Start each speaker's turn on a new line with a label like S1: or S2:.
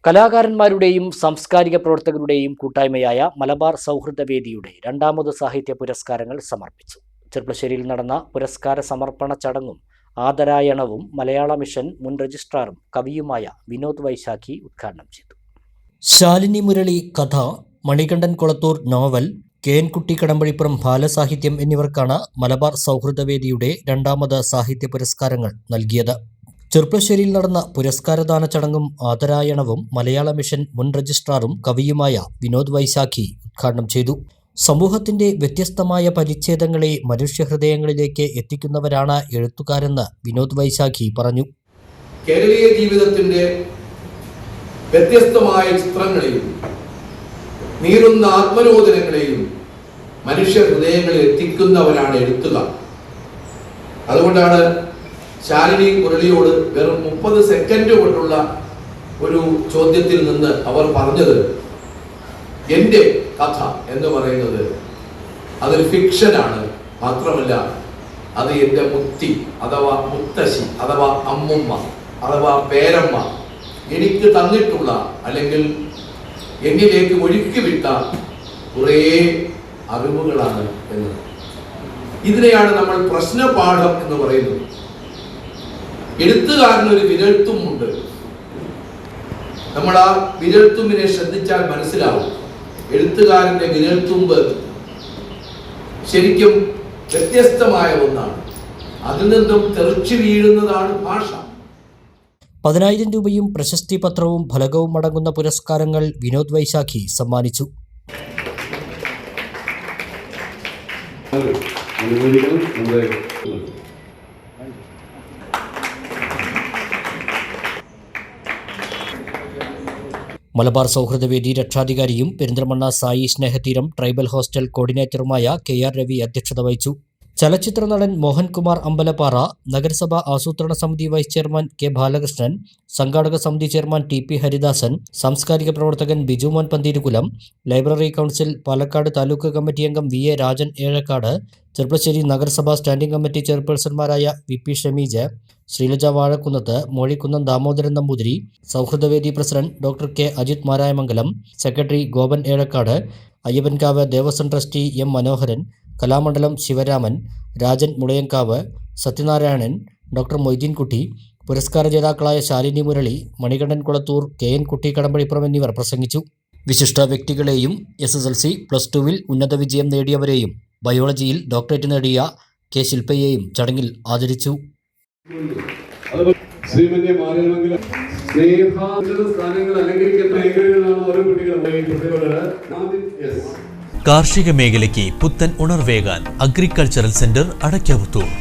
S1: കലാകാരന്മാരുടെയും സാംസ്കാരിക പ്രവർത്തകരുടെയും കൂട്ടായ്മയായ മലബാർ സൗഹൃദവേദിയുടെ രണ്ടാമത് സാഹിത്യ പുരസ്കാരങ്ങൾ സമർപ്പിച്ചു. ചെർപ്പളശ്ശേരിയിൽ നടന്ന പുരസ്കാര സമർപ്പണ ചടങ്ങും ആദരായണവും മലയാള മിഷൻ മുൻ രജിസ്ട്രാറും കവിയുമായ വിനോദ് വൈശാഖി ഉദ്ഘാടനം ചെയ്തു. ശാലിനി മുരളി കഥ, മണികണ്ഠൻ കൊളത്തൂർ നോവൽ, KN കുട്ടി കടമ്പഴിപ്പുറം ബാലസാഹിത്യം എന്നിവർക്കാണ് മലബാർ സൗഹൃദവേദിയുടെ രണ്ടാമത് സാഹിത്യ പുരസ്കാരങ്ങൾ നൽകിയത്. ചെർപ്പളശ്ശേരിയിൽ നടന്ന പുരസ്കാരദാന ചടങ്ങും ആദരായണവും മലയാള മിഷൻ മുൻ രജിസ്ട്രാറും കവിയുമായ വിനോദ് വൈശാഖി ഉദ്ഘാടനം ചെയ്തു. സമൂഹത്തിന്റെ വ്യത്യസ്തമായ പരിച്ഛേദങ്ങളെ മനുഷ്യഹൃദയങ്ങളിലേക്ക് എത്തിക്കുന്നവരാണ് എഴുത്തുകാരെന്ന് വിനോദ് വൈശാഖി പറഞ്ഞു.
S2: കേരളീയ ജീവിതത്തിന്റെ വ്യത്യസ്തമായ ചിത്രങ്ങളെയും നീറുന്ന ആത്മരോധനങ്ങളെയും മനുഷ്യ ഹൃദയങ്ങളിൽ എത്തിക്കുന്നവരാണ് എഴുത്തുകാർ. അതുകൊണ്ടാണ് ശാലിനി മുരളിയോട് വെറും 30 സെക്കൻഡ് കൊണ്ടുള്ള ഒരു ചോദ്യത്തിൽ നിന്ന് അവർ പറഞ്ഞത്, എൻ്റെ കഥ എന്ന് പറയുന്നത് അതൊരു ഫിക്ഷനാണ്, മാത്രമല്ല അത് എൻ്റെ മുത്തി അഥവാ മുത്തശ്ശി അഥവാ അമ്മുമ്മ അഥവാ പേരമ്മ എനിക്ക് തന്നിട്ടുള്ള അല്ലെങ്കിൽ എന്നിലേക്ക് ഒഴുക്കിവിട്ട കുറേ അറിവുകളാണ് എന്ന്. ഇതിനെയാണ് നമ്മൾ പ്രശ്നപാഠം എന്ന് പറയുന്നത്. എഴുത്തുകാരനൊരു വിരൽത്തുമ്പുണ്ട്. നമ്മൾ ആ വിരൽത്തുമ്പിനെ ശ്രദ്ധിച്ചാൽ മനസ്സിലാവും, എഴുത്തുകാരന്റെ വിരൽത്തുമ്പ് ശരിക്കും വ്യത്യസ്തമായ ഒന്നാണ്. അതിൽ നിന്നും തെറിച്ചു വീഴുന്നതാണ് ഭാഷ.
S1: 10,000 രൂപയും പ്രശസ്തി പത്രവും ഫലകവും അടങ്ങുന്ന പുരസ്കാരങ്ങൾ വിനോദ് വൈശാഖി സമ്മാനിച്ചു. മലബാർ സൗഹൃദവേദി രക്ഷാധികാരിയും പെരിന്തൽമണ്ണ സായി സ്നേഹതീരം ട്രൈബൽ ഹോസ്റ്റൽ കോർഡിനേറ്ററുമായ KR രവി അധ്യക്ഷത വഹിച്ചു. ചലച്ചിത്ര നടൻ മോഹൻകുമാർ അമ്പലപ്പാറ, നഗരസഭാ ആസൂത്രണ സമിതി വൈസ് ചെയർമാൻ K ബാലകൃഷ്ണൻ, സംഘാടക സമിതി ചെയർമാൻ TP ഹരിദാസൻ, സാംസ്കാരിക പ്രവർത്തകൻ Bijumon Pantheerukulam, library council Palakkad taluk committee അംഗം VA രാജൻ ഏഴക്കാട്, ചെർപ്പളശ്ശേരി നഗരസഭാ സ്റ്റാൻഡിംഗ് കമ്മിറ്റി ചെയർപേഴ്സൺമാരായ VP ഷമീജ്, ശ്രീലജ വാഴക്കുന്നത്ത്, മോഴിക്കുന്നം ദാമോദരൻ നമ്പൂതിരി, സൗഹൃദവേദി president doctor K Ajith Marayamangalam, secretary Gopan Ezhakkad, Ayyappankavu Devaswom trustee M Manoharan, Kalamandalam Sivaraman, Rajan Mulayankavu, Sathyanarayanan, doctor Moideenkutty, പുരസ്കാര ജേതാക്കളായ ശാലിനി മുരളി, മണികണ്ഠൻ കൊളത്തൂർ, KN കുട്ടി കടമ്പഴിപ്പുറം എന്നിവർ പ്രസംഗിച്ചു. വിശിഷ്ട വ്യക്തികളെയും SSLC, +2 ഉന്നത വിജയം നേടിയവരെയും ബയോളജിയിൽ ഡോക്ടറേറ്റ് നേടിയ K ശില്പയെയും ചടങ്ങിൽ ആദരിച്ചു.
S3: കാർഷിക മേഖലയ്ക്ക് പുത്തൻ ഉണർവേകാൻ അഗ്രികൾച്ചറൽ സെന്റർ അടയ്ക്കാവുത്തൂർ.